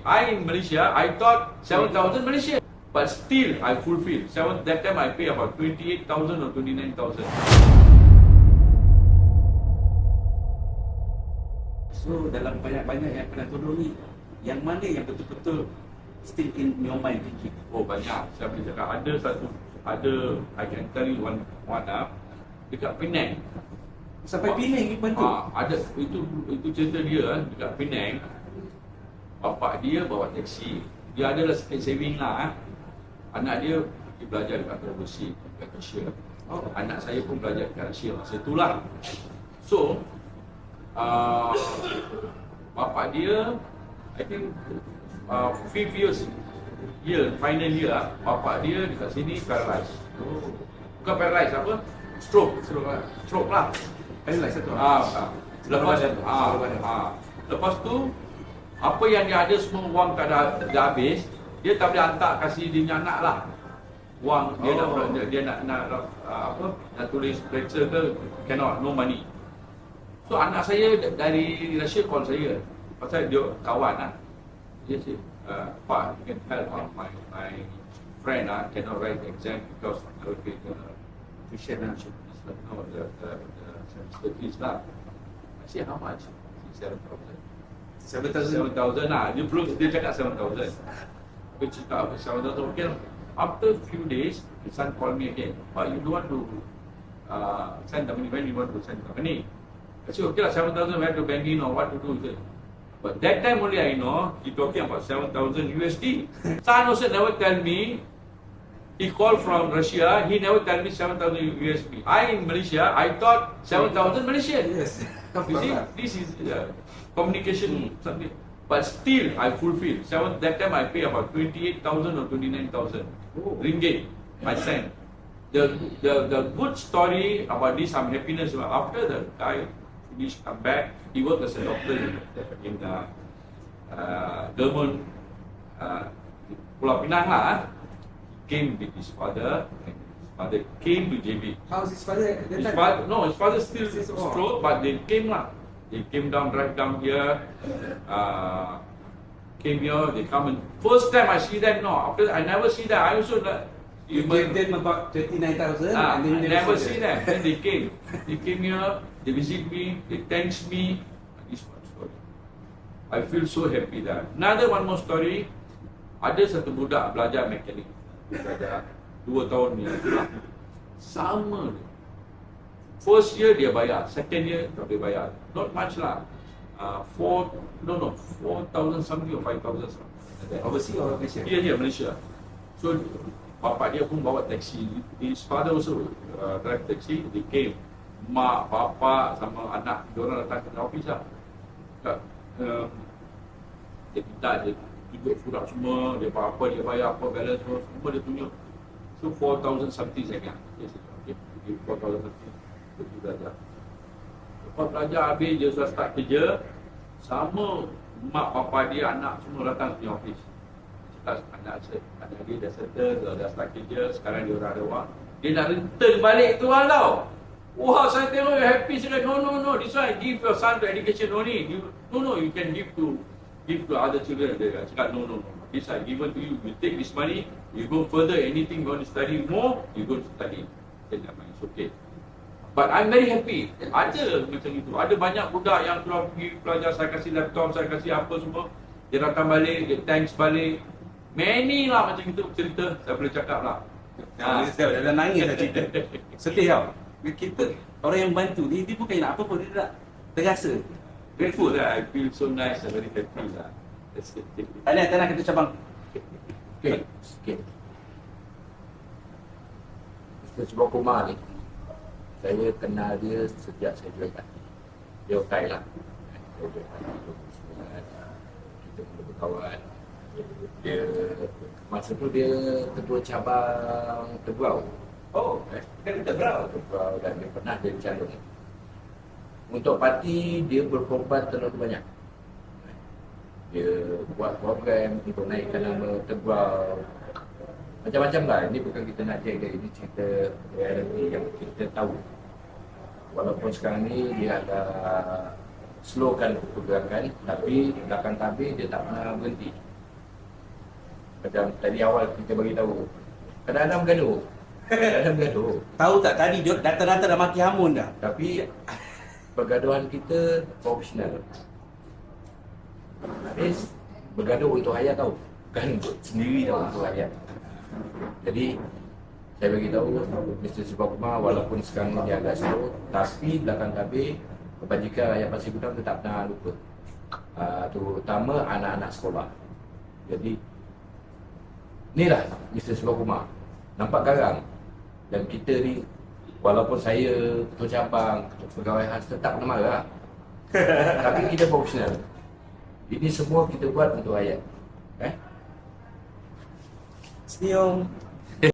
USD. I in Malaysia, I thought 7,000 Malaysian. But still, I fulfill. That time I pay about 28,000 or 29,000. So dalam banyak-banyak yang pernah tolong ni, yang mana yang betul-betul still in your mind thinking? Oh banyak. Saya boleh cakap ada I can tell you one dekat Penang. Sampai Penang ni bantu? Ada itu cerita dia dekat Penang. Bapak dia bawa taksi. Dia adalah sikit saving lah. Anak dia pergi belajar dekat overseas, dekat Malaysia. Anak saya pun belajar dekat Malaysia masa itulah. So bapak dia I think 5th year, final year, bapak dia dekat sini paralyzed. Bukan paralyzed, apa? Stroke lah. Paralyzed satu. Lepas tu apa yang dia ada semua wang dah habis, dia tak boleh hantar kasih dia anak lah. Wang dia nak tulis lecture ke, cannot, no money. So anak saya dari Malaysia call saya, pasal dia kawan lah. Dia say, Pak, you can help my friend cannot write exam because I will pay tuition the semester fees lah. I say, how much? 7,000 lah. Dia cakap 7,000. Dia cakap 7,000, okay lah. After few days, the son called me again. Pak, you don't want to send the money, when you want to send the money? I said, okay lah, 7,000, where to bank in or what to do with it. But that time only I know, he talking about 7,000 USD. Son also never tell me, he called from Russia, he never tell me 7,000 USD. I in Malaysia, I thought 7,000 Malaysian. Yes. You see, this is communication something. But still, I fulfill. That time I pay about 28,000 or 29,000 ringgit. I send. The good story about this, I'm happiness. After the guy finished, come back, he worked as a doctor in government Pulau Pinang lah. He came with his father, and his father came to JB. How's his father at that time? His father still stroke, but they came lah. They came down, right down here, came here, they come and first time I see them, no, after that I never see them, I also You gave them about 29,000 and then I never see them, then they came here, they visit me, they thanks me, this one story. I feel so happy that. One more story, ada satu budak belajar mekanik, belajar 2 tahun ni, sama dia. First year dia bayar, second year tak boleh bayar. Not much lah. 4,000 something or 5,000 something. Overseas or Malaysia? Here, Malaysia. So, bapak dia pun bawa taksi. His father also drive taxi. They came. Mak, bapak sama anak, diorang datang ke office lah. Dia minta, dia tunjuk surat semua, dia apa dia bayar, apa balance semua dia tunjuk. So, 4,000 something saya ingat. Okay, 4,000 something. Pergi belajar. Lepas belajar habis, dia sudah start kerja. Sama mak, bapa dia, anak semua datang ke office. Cakap anak dia dah settle, dah start kerja, sekarang dia orang ada wang. Dia nak return balik tu orang tau. Wah, saya tengok happy sekali. No, this one give your son to education only. You can give to other children. Dia cakap no. This I given to you. You take this money, you go further, anything you want to study more, you go to study. Then it's okay. But I'm very happy. Ada macam itu. Ada banyak budak yang keluar pergi pelajar, saya kasih laptop, saya kasih apa semua. Dia datang balik, dia thanks balik. Many lah macam itu cerita, saya boleh cakap lah. Dah nangis dah cerita. Sedih tau. Kita, orang yang bantu, dia bukan nak apa pun, dia tak terasa. Grateful lah, I feel so nice and very happy lah. That's it. Tanah kita cabang. Okay, sikit. Mr. Subang Kumar ni, saya kenal dia sejak saya jual kaki. Dia okay lah. Saya jual kaki 2009. Kita mula berkawan. Dia, masa tu dia ketua cabang Tebrau. Dia Tebrau. Tebrau, dan dia pernah jadi calon. Untuk parti, dia berkorban terlalu banyak. Dia buat program untuk naikkan nama Tebrau. Macam-macam lah, ini bukan kita nak jaga, ini cerita reality yang kita tahu. Walaupun sekarang ni dia agak slowkan pergerakan, tapi belakang tabir dia tak pernah berhenti. Macam tadi awal kita bagi tahu. Kadang-kadang bergaduh. Kadang-kadang bergaduh. Tahu tak tadi data-data dah maki hamun dah. Tapi pergaduhan kita profesional. Habis bergaduh untuk ayat tahu. Bukan untuk sendiri tahu, untuk ayat. Jadi saya bagi tahu Mr. Subakuma walaupun sekarang dia agak slow, tapi belakang tabir kebajikan rakyat Pasir Gudang tetap pernah lupa. Terutama anak-anak sekolah. Jadi inilah Mr. Subakuma. Nampak garang. Dan kita ni walaupun saya ketua cabang, pegawai khas tetap kena marah. Tapi kita profesional. Ini semua kita buat untuk rakyat. Senyum.